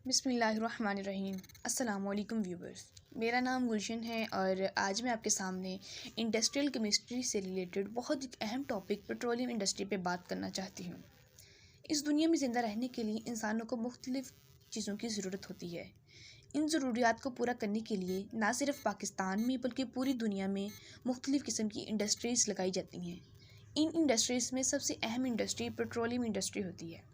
बिस्मिल्लाहिर्रहमानिर्रहीम। अस्सलामुअलैकुम व्यूवर्स, मेरा नाम गुलशन है और आज मैं आपके सामने इंडस्ट्रियल केमिस्ट्री से रिलेटेड बहुत एक अहम टॉपिक पेट्रोलियम इंडस्ट्री पे बात करना चाहती हूँ। इस दुनिया में ज़िंदा रहने के लिए इंसानों को मुख्तलिफ़ चीज़ों की ज़रूरत होती है। इन ज़रूरियात को पूरा करने के लिए ना सिर्फ पाकिस्तान में बल्कि पूरी दुनिया में मुख्तलिफ़ किस्म की इंडस्ट्रीज़ लगाई जाती हैं। इन इंडस्ट्रीज़ में सबसे अहम इंडस्ट्री पेट्रोलियम इंडस्ट्री होती है।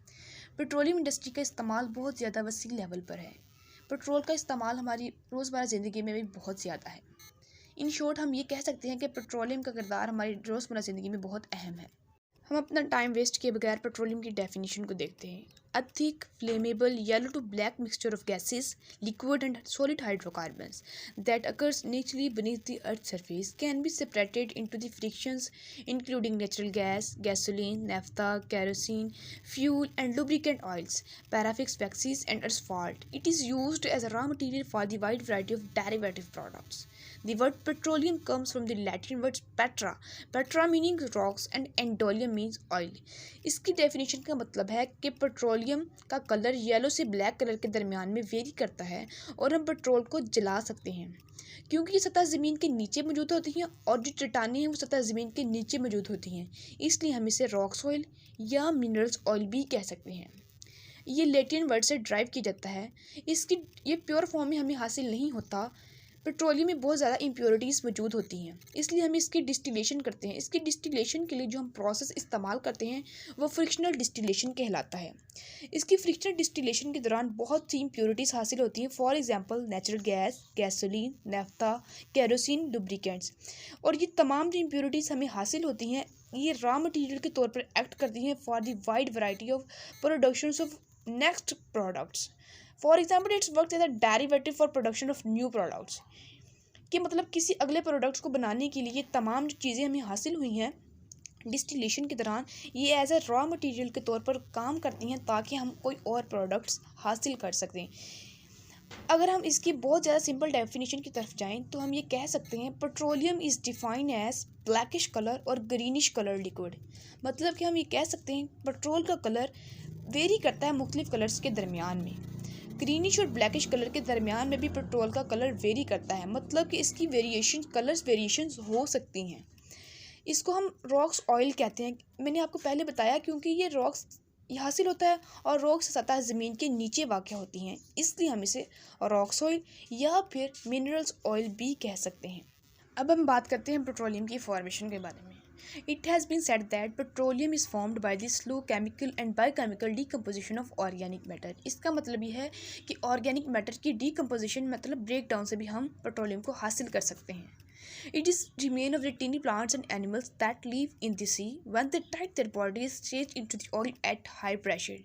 पेट्रोलियम इंडस्ट्री का इस्तेमाल बहुत ज़्यादा वसी लेवल पर है। पेट्रोल का इस्तेमाल हमारी रोज़मर्रा ज़िंदगी में भी बहुत ज़्यादा है। इन शॉर्ट हम ये कह सकते हैं कि पेट्रोलियम का किरदार हमारी रोज़मर्रा ज़िंदगी में बहुत अहम है। हम अपना टाइम वेस्ट किए बगैर पेट्रोलियम की डेफिनेशन को देखते हैं। A thick flammable yellow to black mixture of gases, liquid and solid hydrocarbons that occurs naturally beneath the earth's surface can be separated into the fractions including natural gas, gasoline, naphtha, kerosene, fuel and lubricant oils, paraffin waxes and asphalt. It is used as a raw material for the wide variety of derivative products. The word petroleum comes from the Latin words petra meaning rocks and endolium means oil. इसकी definition का मतलब है कि petroleum का colour yellow से black colour के दरमियान में वेरी करता है और हम पेट्रोल को जला सकते हैं क्योंकि ये सतह ज़मीन के नीचे मौजूद होती हैं और जो चट्टानें हैं वो सतह ज़मीन के नीचे मौजूद होती हैं, इसलिए हम इसे रॉक्स ऑयल या मिनरल्स ऑयल भी कह सकते हैं। ये लैटिन वर्ड से ड्राइव किया जाता है। इसकी ये प्योर फॉर्म में हमें हासिल नहीं होता। पेट्रोलियम में बहुत ज़्यादा इम्प्योरिटीज़ मौजूद होती हैं, इसलिए हम इसकी डिस्टिलेशन करते हैं। इसकी डिस्टिलेशन के लिए जो हम प्रोसेस इस्तेमाल करते हैं वो फ्रिक्शनल डिस्टिलेशन कहलाता है। इसकी फ्रिक्शनल डिस्टिलेशन के दौरान बहुत सी इम्प्योरिटीज़ हासिल होती हैं। For example natural gas, gasoline, naphtha, kerosene, lubricants. और ये तमाम जो इम्प्योरिटीज़ हमें हासिल होती हैं ये रॉ मटेरियल के तौर पर एक्ट करती हैं for the wide variety of productions of next products. For example it's work as a derivative for production of new products. कि मतलब किसी अगले प्रोडक्ट्स को बनाने के लिए तमाम जो चीज़ें हमें हासिल हुई हैं डिस्टिलेशन के दौरान ये एज अ रॉ मटेरियल के तौर पर काम करती हैं ताकि हम कोई और प्रोडक्ट्स हासिल कर सकें। अगर हम इसकी बहुत ज़्यादा सिंपल डेफिनेशन की तरफ जाएं तो हम ये कह सकते हैं petroleum is defined as blackish colour और ग्रीनिश कलर लिक्विड। मतलब कि हम ये कह सकते हैं पेट्रोल का कलर वेरी करता है मुख्तलिफ कलर्स के दरमियान में। ग्रीनिश और ब्लैकिश कलर के दरमियान में भी पेट्रोल का कलर वेरी करता है, मतलब कि इसकी कलर्स वेरिएशंस हो सकती हैं। इसको हम रॉक्स ऑयल कहते हैं। मैंने आपको पहले बताया क्योंकि ये रॉक्स हासिल होता है और रॉक्स सतह ज़मीन के नीचे वाक़या होती हैं, इसलिए हम इसे रॉक्स ऑयल या फिर मिनरल्स ऑयल भी कह सकते हैं। अब हम बात करते हैं पेट्रोलियम की फॉर्मेशन के बारे में। It has been said that petroleum is formed by the slow chemical and biochemical decomposition of organic matter. इसका मतलब ये है कि ऑर्गेनिक मैटर की डिकम्पोजिशन मतलब ब्रेक डाउन से भी हम पेट्रोलियम को हासिल कर सकते हैं। It is remain of the tiny plants and animals that live in the sea when they tight their bodies change into the oil at high pressure.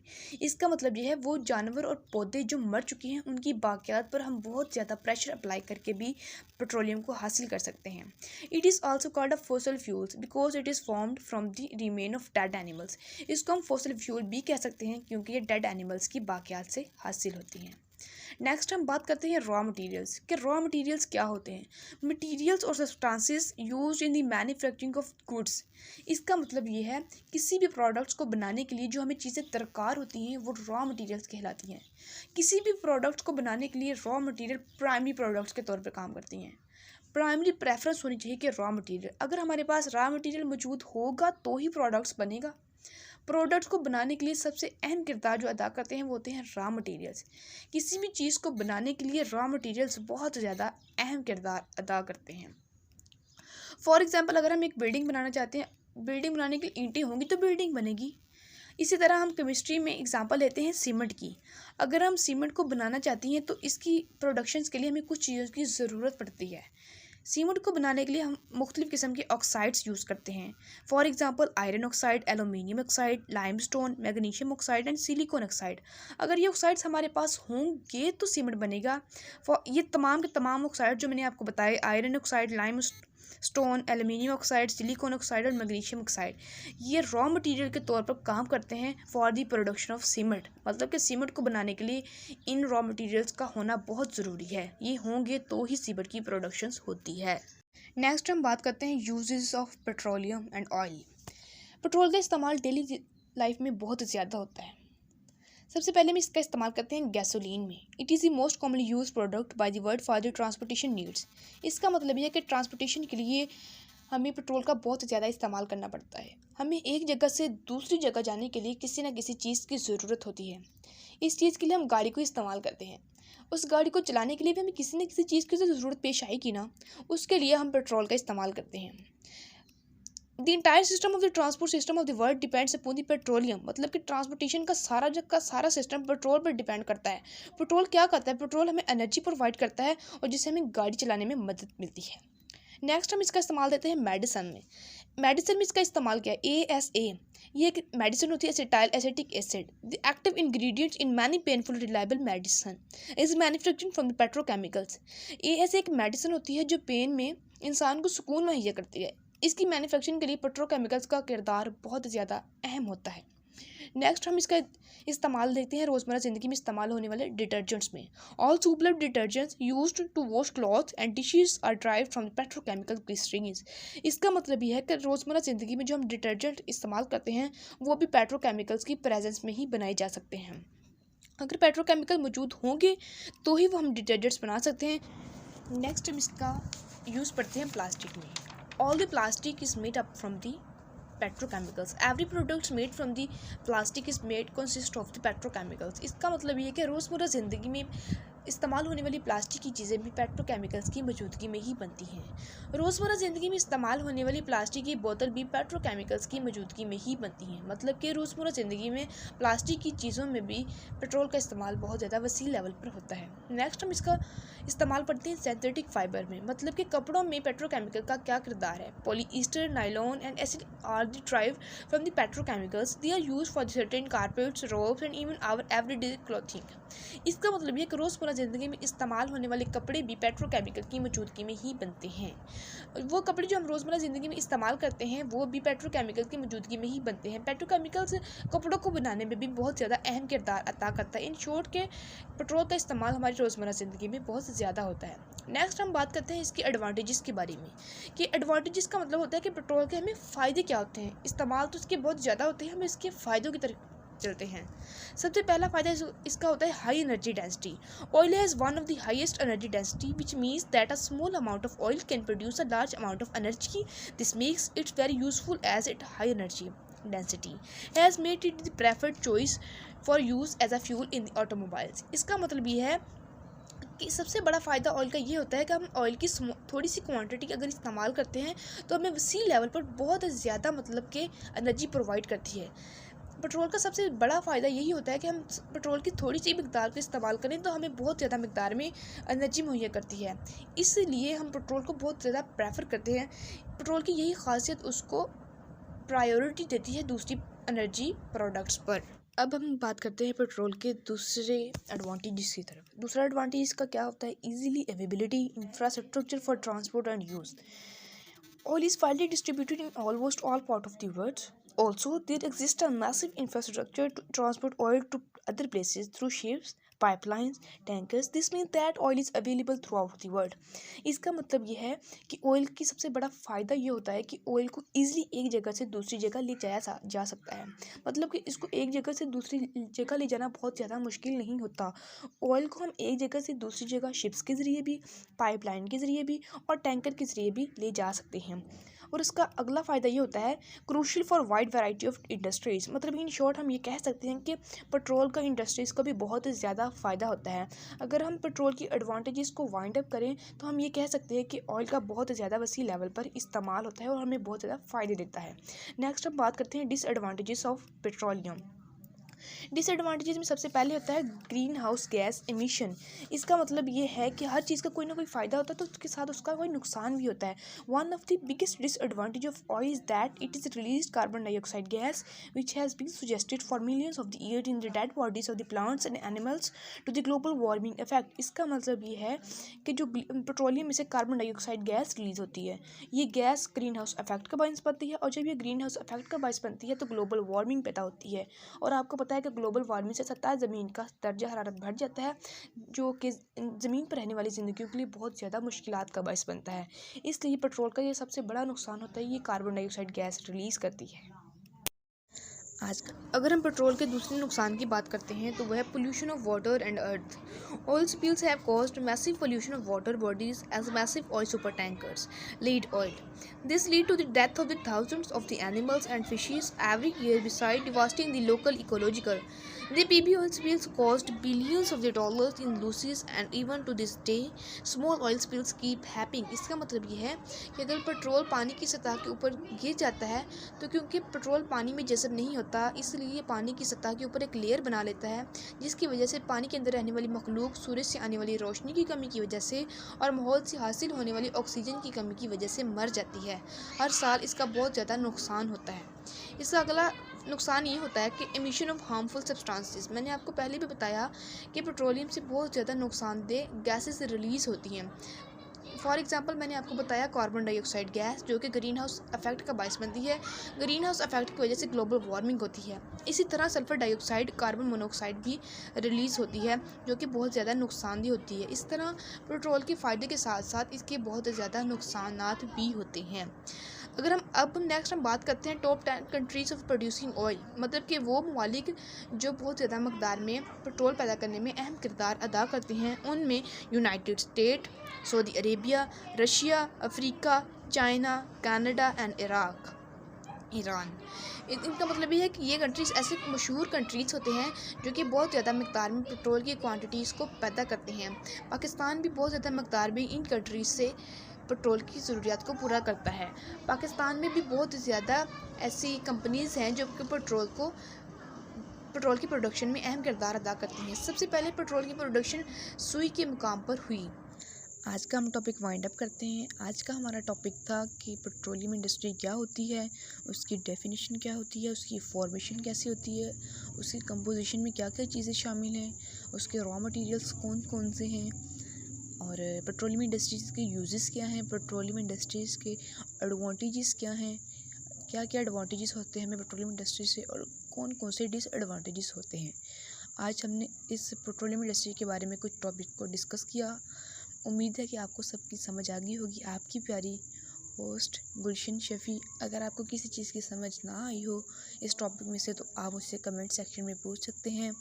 इसका मतलब ये है वो जानवर और पौधे जो मर चुके हैं उनकी बाकियात पर हम बहुत ज़्यादा प्रेशर अप्लाई करके भी पेट्रोलियम को हासिल कर सकते हैं। It is also called a fossil fuels because it is formed from the remain of dead animals. इसको हम fossil fuel भी कह सकते हैं क्योंकि ये डेड एनिमल्स की बाकियात से हासिल होती हैं। नेक्स्ट हम बात करते हैं रॉ मटेरियल्स कि रॉ मटेरियल्स क्या होते हैं। मटेरियल्स और substances used in the manufacturing of goods. इसका मतलब ये है किसी भी प्रोडक्ट्स को बनाने के लिए जो हमें चीज़ें दरकार होती हैं वो रॉ मटेरियल्स कहलाती हैं। किसी भी प्रोडक्ट्स को बनाने के लिए रॉ मटेरियल प्राइमरी प्रोडक्ट्स के तौर पर काम करती हैं। प्राइमरी प्रेफरेंस होनी चाहिए कि रॉ मटेरियल, अगर हमारे पास रॉ मटेरियल मौजूद होगा तो ही प्रोडक्ट्स बनेगा। प्रोडक्ट्स को बनाने के लिए सबसे अहम किरदार जो अदा करते हैं वो होते हैं रॉ मटेरियल्स। किसी भी चीज़ को बनाने के लिए रॉ मटेरियल्स बहुत ज़्यादा अहम किरदार अदा करते हैं। फॉर एग्जांपल अगर हम एक बिल्डिंग बनाना चाहते हैं, बिल्डिंग बनाने के लिए ईंटें होंगी तो बिल्डिंग बनेगी। इसी तरह हम केमिस्ट्री में एग्जांपल लेते हैं सीमेंट की। अगर हम सीमेंट को बनाना चाहती हैं तो इसकी प्रोडक्शंस के लिए हमें कुछ चीज़ों की ज़रूरत पड़ती है। सीमेंट को बनाने के लिए हम मुख्तलिफ़ किस्म के ऑक्साइड्स यूज़ करते हैं। For example iron oxide, aluminium oxide, limestone, magnesium oxide and silicon oxide. अगर ये ऑक्साइड्स हमारे पास होंगे तो सीमेंट बनेगा। ये तमाम के तमाम ऑक्साइड जो मैंने आपको बताए iron oxide, limestone, aluminium oxide, silicon oxide और मैग्नीशियम ऑक्साइड ये रॉ मटेरियल के तौर पर काम करते हैं for the production of cement. मतलब कि सीमेंट को बनाने के लिए इन रॉ मटेरियल्स का होना बहुत ज़रूरी है। ये होंगे तो ही सीमेंट की प्रोडक्शंस होती है। नेक्स्ट हम बात करते हैं uses of petroleum and oil. Petrol का इस्तेमाल डेली लाइफ में बहुत ज़्यादा होता है। सबसे पहले हम इसका इस्तेमाल करते हैं गैसोलीन में। It is the most commonly use product by the world for the transportation needs. इसका मतलब यह है कि ट्रांसपोर्टेशन के लिए हमें पेट्रोल का बहुत ज़्यादा इस्तेमाल करना पड़ता है। हमें एक जगह से दूसरी जगह जाने के लिए किसी न किसी चीज़ की ज़रूरत होती है। इस चीज़ के लिए हम गाड़ी को इस्तेमाल करते हैं। उस गाड़ी को चलाने के लिए भी हमें किसी न किसी चीज़ की तो ज़रूरत पेश आएगी ना, उसके लिए हम पेट्रोल का इस्तेमाल करते हैं। The entire system of the transport system of the world depends upon the petroleum. मतलब कि ट्रांसपोर्टेशन का सारा सिस्टम पेट्रोल पर डिपेंड करता है। पेट्रोल क्या करता है? पेट्रोल हमें एनर्जी प्रोवाइड करता है और जिससे हमें गाड़ी चलाने में मदद मिलती है। नेक्स्ट हम इसका इस्तेमाल देते हैं मेडिसन में। मेडिसिन में इसका इस्तेमाल किया ASA। ये एक मेडिसिन होती है, acetyl acetic acid. The active ingredients in many painful reliable medicine is manufacturing from the petrochemicals. ASA एक मेडिसिन होती है जो पेन में इंसान को सुकून मुहैया करती है। इसकी मैन्युफैक्चरिंग के लिए पेट्रोकेमिकल्स का किरदार बहुत ज़्यादा अहम होता है। नेक्स्ट हम इसका इस्तेमाल देखते हैं रोज़मर्रा ज़िंदगी में इस्तेमाल होने वाले डिटर्जेंट्स में। All superfluid detergents used to wash clothes and dishes are derived from petrochemical glycerines. इसका मतलब यह है कि रोज़मर्रा ज़िंदगी में जो हम डिटर्जेंट इस्तेमाल करते हैं वो भी पेट्रोकेमिकल्स की प्रेजेंस में ही बनाए जा सकते हैं। अगर पेट्रोकेमिकल मौजूद होंगे तो ही वो हम डिटर्जेंट्स बना सकते हैं। नेक्स्ट हम इसका यूज़ करते हैं प्लास्टिक में। All the plastic is made up from the petrochemicals. Every products made from the plastic is made consist of the petrochemicals. इसका मतलब ये है कि रोज़मर्रा ज़िंदगी में इस्तेमाल होने वाली प्लास्टिक की चीज़ें भी पेट्रोकेमिकल्स की मौजूदगी में ही बनती हैं। रोज़मर्रा ज़िंदगी में इस्तेमाल होने वाली प्लास्टिक की बोतल भी पेट्रोकेमिकल्स की मौजूदगी में ही बनती हैं। मतलब कि रोज़मर्रा ज़िंदगी में प्लास्टिक की चीज़ों में भी पेट्रोल का इस्तेमाल बहुत ज़्यादा वसी लेवल पर होता है। नेक्स्ट हम इसका इस्तेमाल पढ़ते हैं सिंथेटिक फाइबर में। मतलब कि कपड़ों में पेट्रोकेमिकल का क्या किरदार है? Polyester, nylon and acid are derived from the petrochemicals. They are used for certain carpets, robes and even our everyday clothing. इसका मतलब ये कि रोज़मर्रा ज़िंदगी में इस्तेमाल होने वाले कपड़े भी पेट्रोकेमिकल की मौजूदगी में ही बनते हैं। वो कपड़े जो हम रोज़मर्रा ज़िंदगी में इस्तेमाल करते हैं वो भी पेट्रोकेमिकल की मौजूदगी में ही बनते हैं। पेट्रोकेमिकल्स कपड़ों को बनाने में भी बहुत ज़्यादा अहम किरदार अदा करता है। इन शॉर्ट के पेट्रोल का इस्तेमाल हमारी रोज़मर्रा ज़िंदगी में बहुत ज़्यादा होता है। नेक्स्ट हम बात करते हैं इसकी एडवांटेजेस के बारे में कि एडवांटेजेस का मतलब होता है कि पेट्रोल के हमें फ़ायदे क्या होते हैं। इस्तेमाल तो इसके बहुत ज़्यादा होते हैं, हम इसके फ़ायदों की तरफ चलते हैं। सबसे पहला फ़ायदा इसका होता है high energy density. Oil has one of the highest energy density which means that a small amount of oil can produce a large amount of energy. This makes it very useful as it high energy density has made it the preferred choice for use as a fuel in the automobiles. इसका मतलब ये है कि सबसे बड़ा फ़ायदा oil का ये होता है कि हम ऑयल की थोड़ी सी क्वांटिटी अगर इस्तेमाल करते हैं तो हमें सी लेवल पर बहुत ज़्यादा मतलब कि एनर्जी प्रोवाइड करती है। पेट्रोल का सबसे बड़ा फ़ायदा यही होता है कि हम पेट्रोल की थोड़ी सी मिकदार का इस्तेमाल करें तो हमें बहुत ज़्यादा मिकदार में एनर्जी मुहैया करती है। इसलिए हम पेट्रोल को बहुत ज़्यादा प्रेफर करते हैं। पेट्रोल की यही खासियत उसको प्रायोरिटी देती है दूसरी एनर्जी प्रोडक्ट्स पर। अब हम बात करते हैं पेट्रोल के दूसरे एडवांटेजेस की तरफ। दूसरा एडवांटेज इसका क्या होता है? Easily availability, infrastructure for transport and use. Oil is widely distributed in almost all parts of the world. Also, there exists a massive infrastructure to transport oil to other places through ships, pipelines, tankers. This means that oil is available throughout the world. इसका मतलब ये है कि oil की सबसे बड़ा फ़ायदा ये होता है कि ऑयल को ईज़िली एक जगह से दूसरी जगह ले जाया जा सकता है। मतलब कि इसको एक जगह से दूसरी जगह ले जाना बहुत ज़्यादा मुश्किल नहीं होता। ऑयल को हम एक जगह से दूसरी जगह शिप्स के ज़रिए भी, पाइपलाइन के ज़रिए भी और टैंकर के ज़रिए भी ले जा सकते हैं। और इसका अगला फ़ायदा ये होता है crucial for wide variety of industries. मतलब इन शॉर्ट हम ये कह सकते हैं कि पेट्रोल का इंडस्ट्रीज़ का भी बहुत ज़्यादा फ़ायदा होता है। अगर हम पेट्रोल की एडवांटेजेस को वाइंड अप करें तो हम ये कह सकते हैं कि ऑयल का बहुत ज़्यादा वसी लेवल पर इस्तेमाल होता है और हमें बहुत ज़्यादा फ़ायदे देता है। नेक्स्ट हम बात करते हैं डिसएडवांटेजेस ऑफ पेट्रोलियम। डिसएडवांटेजेस में सबसे पहले होता है ग्रीन हाउस गैस एमिशन। इसका मतलब ये है कि हर चीज़ का कोई ना कोई फ़ायदा होता है तो उसके साथ उसका कोई नुकसान भी होता है। One of the biggest disadvantage of oil is that it is release carbon dioxide gas which has been suggested for millions of the year in the dead bodies of the plants and animals to the global warming effect. इसका मतलब ये है कि जो petroleum में से carbon dioxide gas release होती है, ये गैस ग्रीन हाउस इफेक्ट का बायस बनती है और जब ये ग्रीन हाउस इफेक्ट का बायस बनती है तो ग्लोबल वार्मिंग पैदा होती है। और आपको पता है कि ग्लोबल वार्मिंग से सतह ज़मीन का दर्जा हरारत बढ़ जाता है जो कि ज़मीन पर रहने वाली ज़िंदगी के लिए बहुत ज़्यादा मुश्किलात का बायस बनता है। इसलिए पेट्रोल का ये सबसे बड़ा नुकसान होता है, ये कार्बन डाइऑक्साइड गैस रिलीज़ करती है। आज अगर हम पेट्रोल के दूसरे नुकसान की बात करते हैं तो वह है pollution of water and earth. Oil spills have caused massive pollution of water bodies as massive oil super tankers lead oil. This lead to the death of the thousands of the animals and fishes every year beside devastating the local ecological. The PB oil spills cost billions of the dollars in losses and even to this day small oil spills keep happening। इसका मतलब ये है कि अगर petrol पानी की सतह के ऊपर गिर जाता है तो क्योंकि पेट्रोल पानी में जज़ब नहीं होता इसलिए पानी की सतह के ऊपर एक लेयर बना लेता है, जिसकी वजह से पानी के अंदर रहने वाली मखलूक सूरज से आने वाली रोशनी की कमी की वजह से और माहौल से हासिल होने वाली ऑक्सीजन की कमी की वजह से मर जाती है। हर साल इसका बहुत ज़्यादा नुकसान होता है। इसका अगला नुकसान ये होता है कि एमिशन ऑफ हार्मफुल सब्सटेंसेस। मैंने आपको पहले भी बताया कि पेट्रोलियम से बहुत ज़्यादा नुकसानदेह गैसेस रिलीज़ होती हैं। फॉर एग्जांपल मैंने आपको बताया कार्बन डाइऑक्साइड गैस जो कि ग्रीन हाउस इफेक्ट का बायस बनती है। ग्रीन हाउस इफेक्ट की वजह से ग्लोबल वार्मिंग होती है। इसी तरह सल्फर डाइऑक्साइड कार्बन मोनोऑक्साइड भी रिलीज़ होती है जो कि बहुत ज़्यादा नुकसानदेह होती है। इस तरह पेट्रोल के फ़ायदे के साथ साथ इसके बहुत ज़्यादा नुकसानात भी होते हैं। अगर हम नेक्स्ट बात करते हैं top 10 countries of producing oil, मतलब कि वो ममालिक जो बहुत ज़्यादा मकदार में पेट्रोल पैदा करने में अहम किरदार अदा करते हैं। उनमें United state, Saudi Arabia, Russia, Africa, China, Canada and Iran. इनका मतलब ये है कि ये कंट्रीज़ ऐसे मशहूर कंट्रीज़ होते हैं जो कि बहुत ज़्यादा मकदार में पेट्रोल की क्वांटिटीज़ को पैदा करते हैं। पाकिस्तान भी बहुत ज़्यादा मकदार में इन कंट्रीज़ से पेट्रोल की ज़रूरियात को पूरा करता है। पाकिस्तान में भी बहुत ज़्यादा ऐसी कंपनीज़ हैं जो कि पेट्रोल की प्रोडक्शन में अहम किरदार अदा करती हैं। सबसे पहले पेट्रोल की प्रोडक्शन सुई के मुकाम पर हुई। आज का हम टॉपिक वाइंड अप करते हैं। आज का हमारा टॉपिक था कि पेट्रोलियम इंडस्ट्री क्या होती है, उसकी डेफिनेशन क्या होती है, उसकी फॉर्मेशन कैसी होती है, उसकी कंपोजिशन में क्या क्या चीज़ें शामिल हैं, उसके रॉ मटेरियल्स कौन कौन से हैं और पेट्रोलियम इंडस्ट्रीज़ के यूजेस क्या हैं, पेट्रोलियम इंडस्ट्रीज़ के एडवांटेजेस क्या हैं, क्या क्या एडवांटेजेस होते हैं हमें पेट्रोलियम इंडस्ट्री से और कौन कौन से डिसएडवांटेजेस होते हैं। आज हमने इस पेट्रोलियम इंडस्ट्री के बारे में कुछ टॉपिक को डिस्कस किया। उम्मीद है कि आपको सबकी समझ आ गई होगी। आपकी प्यारी होस्ट गुलशन शफ़ी। अगर आपको किसी चीज़ की समझ ना आई हो इस टॉपिक में से तो आप मुझसे कमेंट सेक्शन में पूछ सकते हैं।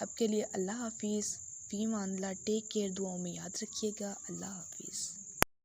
अब के लिए अल्लाह हाफिज़, फ़ी अमान अल्लाह, टेक केयर, दुआओं में याद रखिएगा। अल्लाह हाफिज़।